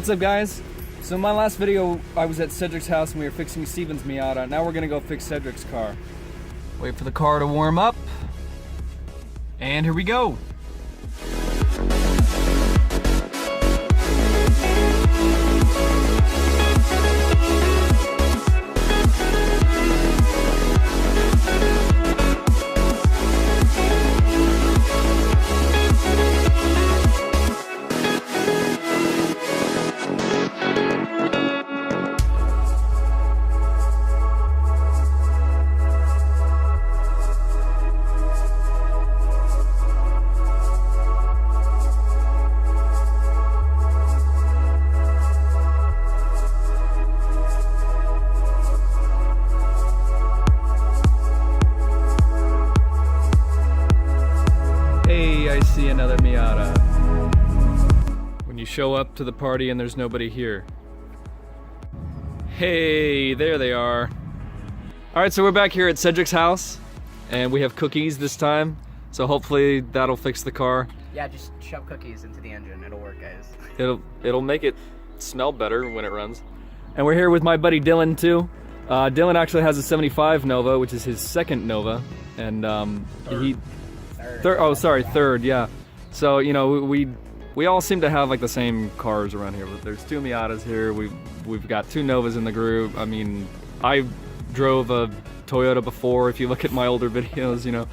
What's up, guys? So in my last video, I was at Cedric's house and we were fixing Steven's Miata. Now we're gonna go fix Cedric's car. Wait for the car to warm up. And here we go. I see another Miata. When you show up to the party and there's nobody here. Hey, there they are. Alright, so we're back here at Cedric's house and we have cookies this time. So hopefully that'll fix the car. Yeah, just shove cookies into the engine. It'll work, guys. It'll make it smell better when it runs. And we're here with my buddy Dylan too. Dylan actually has a 75 Nova, which is his second Nova. And third, yeah. So, you know, we all seem to have like the same cars around here. But there's two Miatas here. We've got two Novas in the group. I mean, I drove a Toyota before, if you look at my older videos, you know.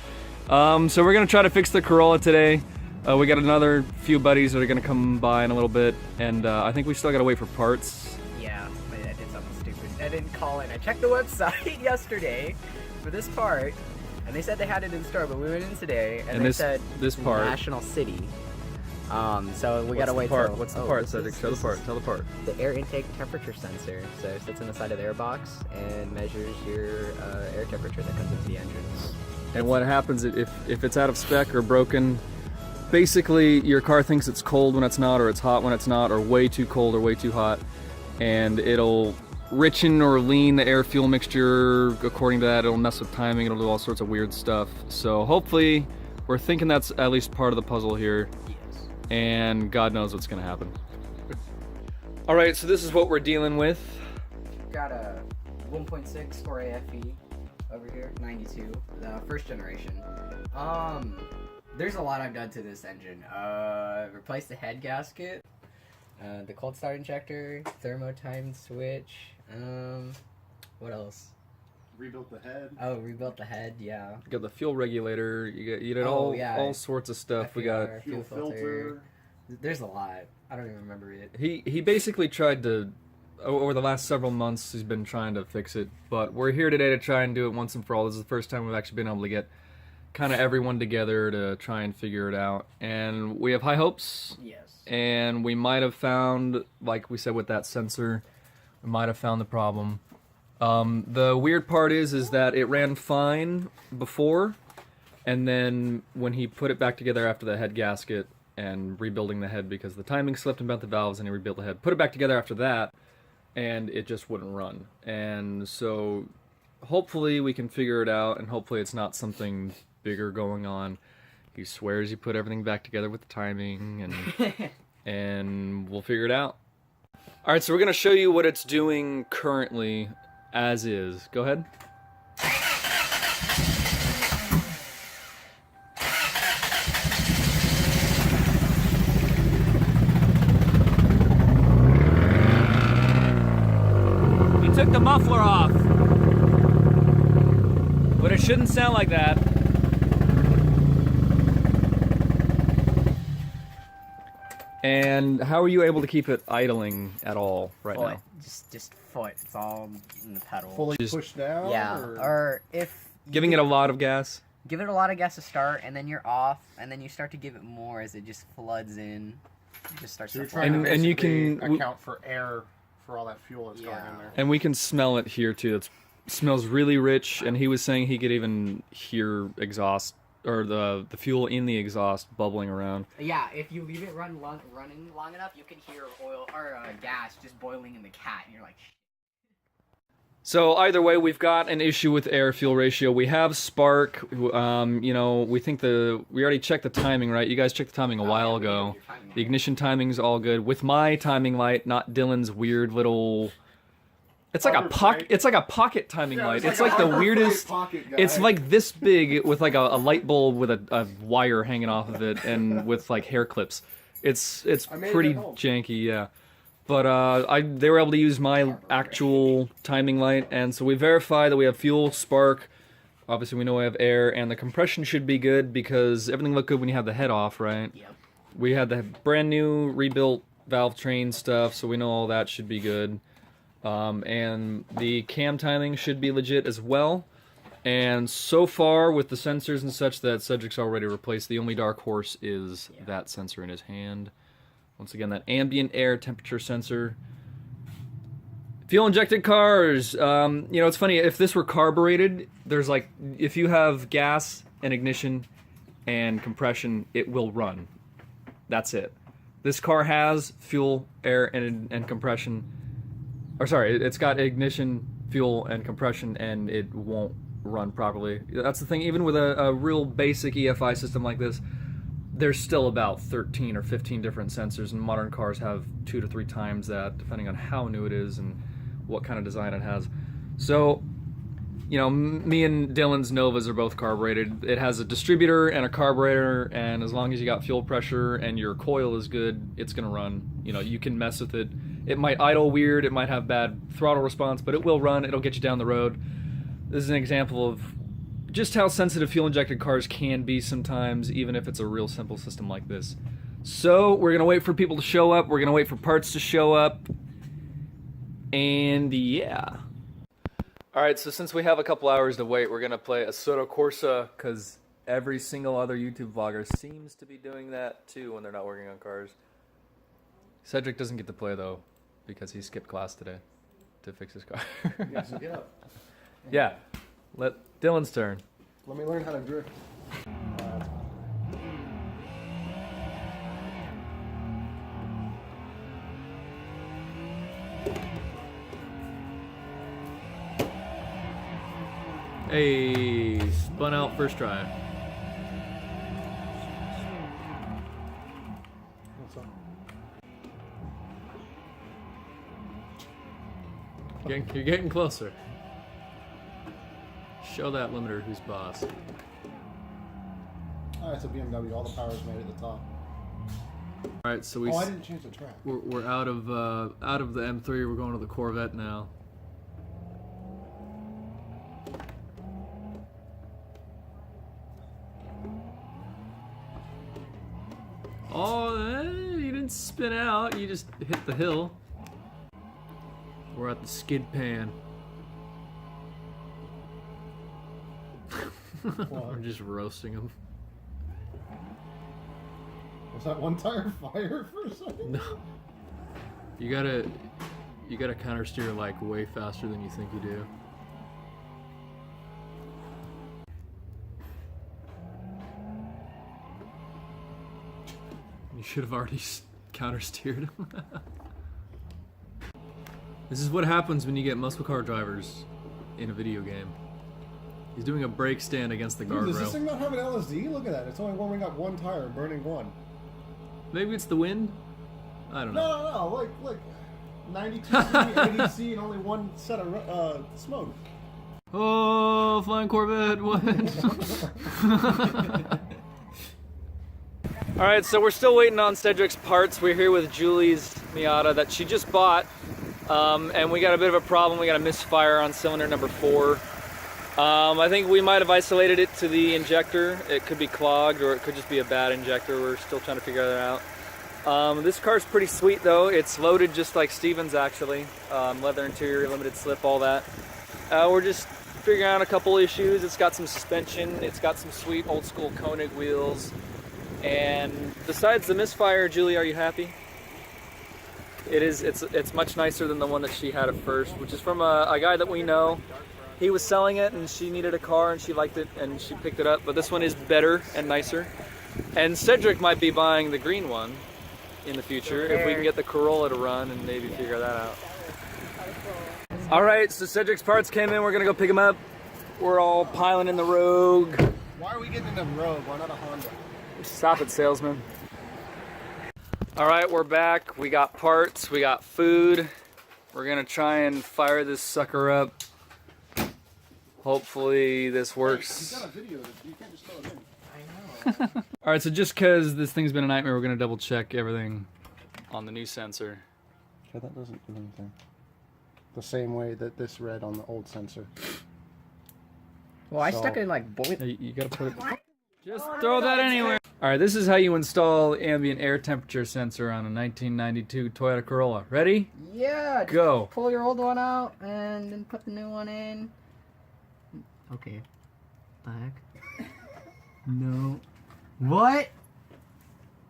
So we're gonna try to fix the Corolla today. We got another few buddies that are gonna come by in a little bit, and I think we still gotta wait for parts. Yeah, I did something stupid. I didn't call in. I checked the website yesterday for this part. And they said they had it in store, but we went in today, and they said this part National City. So we gotta wait. What's the part, Cedric? Show the part. Tell the part. The air intake temperature sensor. So it sits on the side of the airbox and measures your air temperature that comes into the engine. And what happens if it's out of spec or broken? Basically, your car thinks it's cold when it's not, or it's hot when it's not, or way too cold or way too hot, and it'll richen or lean the air-fuel mixture. According to that, it'll mess with timing, it'll do all sorts of weird stuff. So hopefully, we're thinking that's at least part of the puzzle here. Yes. And God knows what's gonna happen. Alright, so this is what we're dealing with. Got a 1.6 4AFE over here, 92, the first generation. There's a lot I've done to this engine. Replaced the head gasket, the cold start injector, thermo-timed switch, what else? Rebuilt the head. Oh, rebuilt the head, yeah. You got the fuel regulator, you did all sorts of stuff. FDR, We got fuel filter. There's a lot. I don't even remember it. He basically tried to, over the last several months, he's been trying to fix it, but we're here today to try and do it once and for all. This is the first time we've actually been able to get kind of everyone together to try and figure it out, and we have high hopes. Yes. And we might have found, like we said with that sensor, we might have found the problem. The weird part is that it ran fine before, and then when he put it back together after the head gasket and rebuilding the head because the timing slipped and bent the valves, and he rebuilt the head, put it back together after that, and it just wouldn't run. And so hopefully we can figure it out, and hopefully it's not something bigger going on. He swears he put everything back together with the timing, and we'll figure it out. Alright, so we're going to show you what it's doing currently as is. Go ahead. He took the muffler off. But it shouldn't sound like that. And how are you able to keep it idling at all right now? Just foot. It's all in the pedal. Fully pushed down? Yeah. Or if Giving it a lot of gas? Give it a lot of gas to start, and then you're off, and then you start to give it more as it just floods in. It just starts So you're to trying to and you can account for air for all that fuel that's going in there. And we can smell it here too. It smells really rich, and he was saying he could even hear exhaust, or the fuel in the exhaust bubbling around. Yeah, if you leave it running long enough, you can hear oil or gas just boiling in the cat, and you're like, So either way, we've got an issue with air-fuel ratio. We have spark. You know, we already checked the timing, right? You guys checked the timing a while ago. The ignition timing's all good. With my timing light, not Dylan's weird little. It's like a pocket. It's like a pocket timing light. It's like the weirdest. It's like this big with like a light bulb with a wire hanging off of it and with like hair clips. It's pretty janky, yeah. But they were able to use my actual timing light, and so we verify that we have fuel, spark. Obviously, we know we have air, and the compression should be good because everything looked good when you have the head off, right? Yep. We had the brand new rebuilt valve train stuff, so we know all that should be good. And the cam timing should be legit as well. And so far, with the sensors and such that Cedric's already replaced, the only dark horse is that sensor in his hand. Once again, that ambient air temperature sensor. Fuel-injected cars. You know, it's funny, if this were carbureted, there's like, if you have gas and ignition and compression, it will run. That's it. This car has fuel, air, and compression. Or sorry, it's got ignition, fuel, and compression, and it won't run properly. That's the thing, even with a real basic EFI system like this, there's still about 13 or 15 different sensors, and modern cars have 2 to 3 times that, depending on how new it is and what kind of design it has. So, you know, me and Dylan's Novas are both carbureted. It has a distributor and a carburetor, and as long as you got fuel pressure and your coil is good, it's gonna run. You know, you can mess with it. It might idle weird, it might have bad throttle response, but it will run, it'll get you down the road. This is an example of just how sensitive fuel-injected cars can be sometimes, even if it's a real simple system like this. So, we're going to wait for people to show up, we're going to wait for parts to show up, and yeah. Alright, so since we have a couple hours to wait, we're going to play Assetto Corsa, because every single other YouTube vlogger seems to be doing that too when they're not working on cars. Cedric doesn't get to play though, because he skipped class today to fix his car. Yeah, so get up. Yeah, let Dylan's turn. Let me learn how to drift. Hey, spun out first try. What's up? You're getting closer. Show that limiter who's boss. Oh, it's a BMW. All the power's made at the top. All right, so I didn't change the track. we're out of the M3. We're going to the Corvette now. Oh, you didn't spin out. You just hit the hill. We're at the skid pan. We're just roasting him. Was that one tire fire for a second? No. You gotta counter steer like way faster than you think you do. You should have already counter steered him. This is what happens when you get muscle car drivers in a video game. He's doing a brake stand against the guardrail. Does this thing not have an LSD? Look at that. It's only warming up one tire, burning one. Maybe it's the wind? I don't know. No. Like 92C, 80C, and only one set of smoke. Oh, flying Corvette, what? Alright, so we're still waiting on Cedric's parts. We're here with Julie's Miata that she just bought. And we got a bit of a problem. We got a misfire on cylinder number 4. I think we might have isolated it to the injector. It could be clogged or it could just be a bad injector. We're still trying to figure that out. This car's pretty sweet though. It's loaded just like Steven's actually. Leather interior, limited slip, all that. We're just figuring out a couple issues. It's got some suspension. It's got some sweet old school Koenig wheels. And besides the misfire, Julie, are you happy? It's much nicer than the one that she had at first, which is from a guy that we know. He was selling it and she needed a car and she liked it and she picked it up, but this one is better and nicer. And Cedric might be buying the green one in the future if we can get the Corolla to run and maybe figure that out. All right, so Cedric's parts came in. We're gonna go pick them up. We're all piling in the Rogue. Why are we getting in the Rogue? Why not a Honda? Stop it, salesman. All right, we're back. We got parts, we got food. We're gonna try and fire this sucker up. Hopefully this works. You got a video, you can't just throw it in. I know. All right, so just because this thing's been a nightmare, we're gonna double check everything on the new sensor. Okay, that doesn't do anything. The same way that this read on the old sensor. Well, I stuck it in like boiler. You gotta put it. Just throw that anywhere. All right, this is how you install ambient air temperature sensor on a 1992 Toyota Corolla. Ready? Yeah. Just Go. pull your old one out and then put the new one in. Okay. The heck? No. What?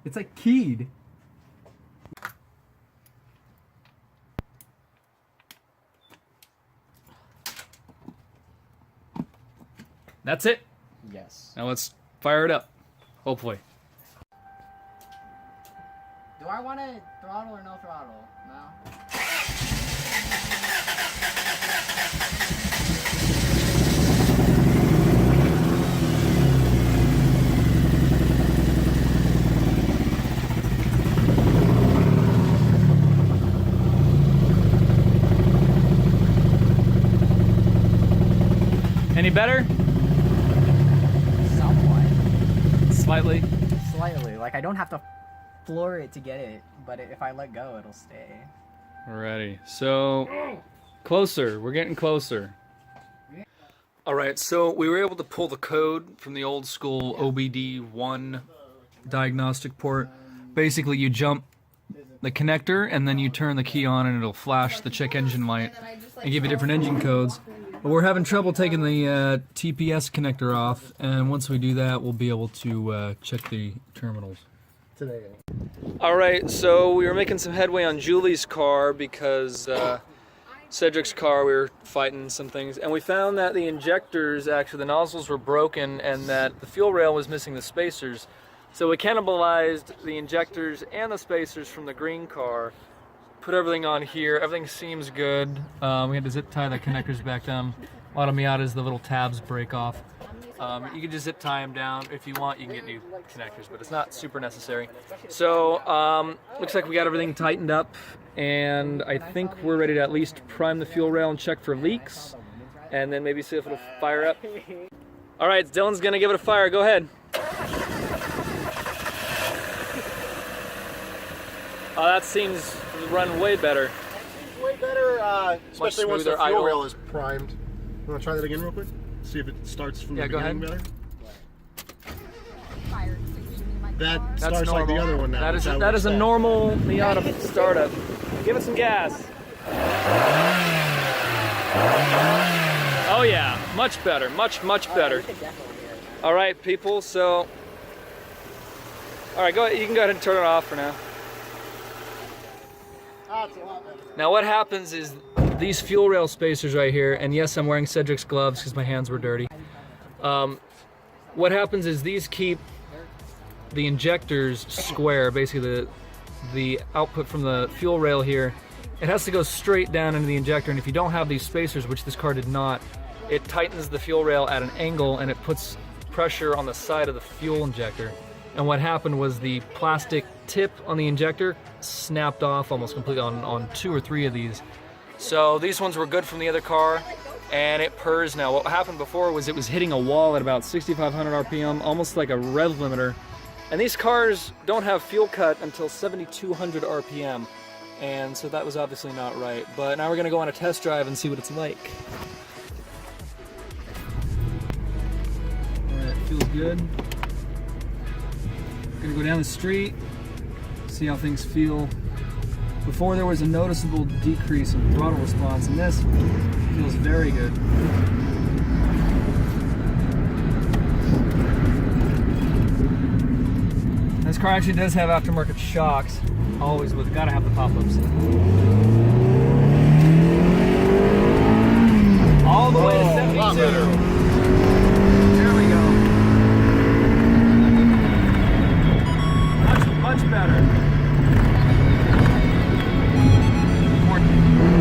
It's like keyed. That's it. Yes. Now let's fire it up. Hopefully. Do I want to throttle or no throttle? No. Any better? Somewhat. Slightly. Slightly. Like I don't have to floor it to get it, but if I let go, it'll stay. Alrighty. So closer. We're getting closer. All right. So we were able to pull the code from the old school OBD1 diagnostic port. Basically, you jump the connector and then you turn the key on and it'll flash the check engine light and give you different engine codes. But we're having trouble taking the TPS connector off, and once we do that, we'll be able to check the terminals. Today. All right, so we were making some headway on Juli's car because Cedric's car, we were fighting some things, and we found that the injectors, actually the nozzles were broken and that the fuel rail was missing the spacers. So we cannibalized the injectors and the spacers from the green car, put everything on here. Everything seems good. We had to zip tie the connectors back down. A lot of Miatas, the little tabs break off. You can just zip tie them down. If you want, you can get new connectors, but it's not super necessary. So, looks like we got everything tightened up, and I think we're ready to at least prime the fuel rail and check for leaks, and then maybe see if it'll fire up. All right, Dylan's gonna give it a fire. Go ahead. Oh, that seems to run way better. Way better, especially once the smoother fuel idle. rail is primed. You want to try that again real quick? See if it starts from the go beginning ahead. better? That That's starts normal. like the other one now. That is a normal Miata startup. Give it some gas. Oh yeah, much better, much better. All right, people. So, all right, go ahead. You can go ahead and turn it off for now. Now what happens is these fuel rail spacers right here, and yes, I'm wearing Cedric's gloves because my hands were dirty. What happens is these keep the injectors square, basically the output from the fuel rail here. It has to go straight down into the injector, and if you don't have these spacers, which this car did not, it tightens the fuel rail at an angle and it puts pressure on the side of the fuel injector. And what happened was the plastic tip on the injector snapped off almost completely on 2 or 3 of these. So these ones were good from the other car, and it purrs now. What happened before was it was hitting a wall at about 6,500 RPM, almost like a rev limiter. And these cars don't have fuel cut until 7,200 RPM. And so that was obviously not right. But now we're gonna go on a test drive and see what it's like. All right, feels good. Gonna go down the street, see how things feel. Before there was a noticeable decrease in throttle response, and this feels very good. This car actually does have aftermarket shocks, always with, gotta have the pop-ups. All the way to 72. There we go. Much better.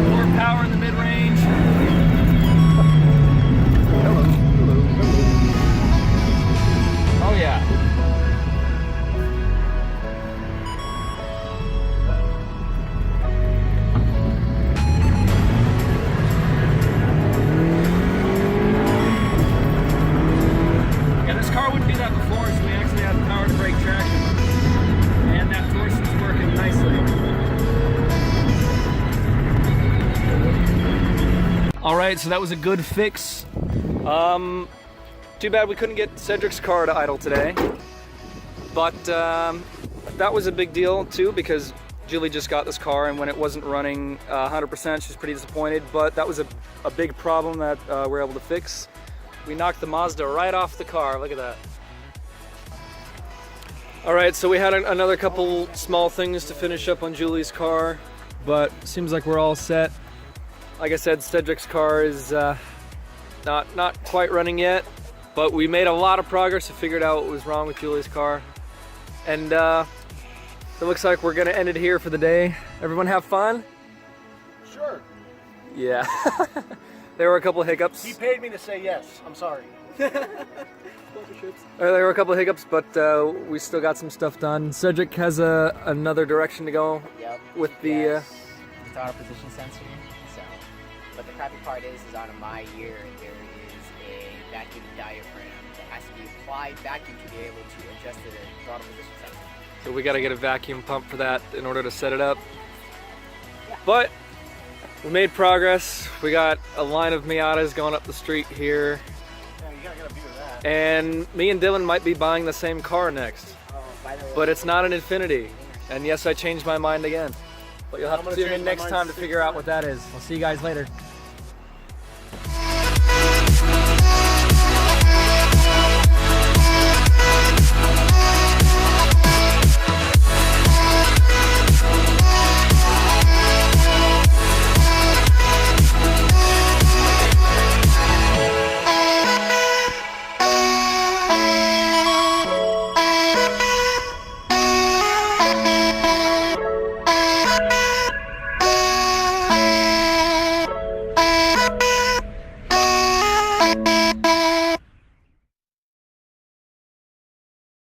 More power in the mid-range. right, so that was a good fix. Too bad we couldn't get Cedric's car to idle today. But that was a big deal too, because Juli just got this car, and when it wasn't running 100%, she was pretty disappointed. But that was a big problem that we're able to fix. We knocked the Mazda right off the car. Look at that. All right, so we had another couple small things to finish up on Juli's car, but seems like we're all set. Like I said, Cedric's car is not quite running yet, but we made a lot of progress to figure out what was wrong with Juli's car. And it looks like we're gonna end it here for the day. Everyone have fun? Sure. Yeah. There were a couple hiccups. He paid me to say yes. I'm sorry. There were a couple of hiccups, but we still got some stuff done. Cedric has another direction to go. Yep. With the it's auto position sensor. So, but the crappy part is on my ear there is a vacuum diaphragm that has to be applied vacuum to be able to adjust the throttle position sensor. So we got to get a vacuum pump for that in order to set it up. Yeah. But we made progress. We got a line of Miatas going up the street here. Yeah, you gotta get a view of that. And me and Dylan might be buying the same car next. Oh, by the way, But it's not an Infinity. And yes, I changed my mind again. But you'll have I'm to gonna tune in change my next mind time to 6 figure out times. what that is. I'll see you guys later.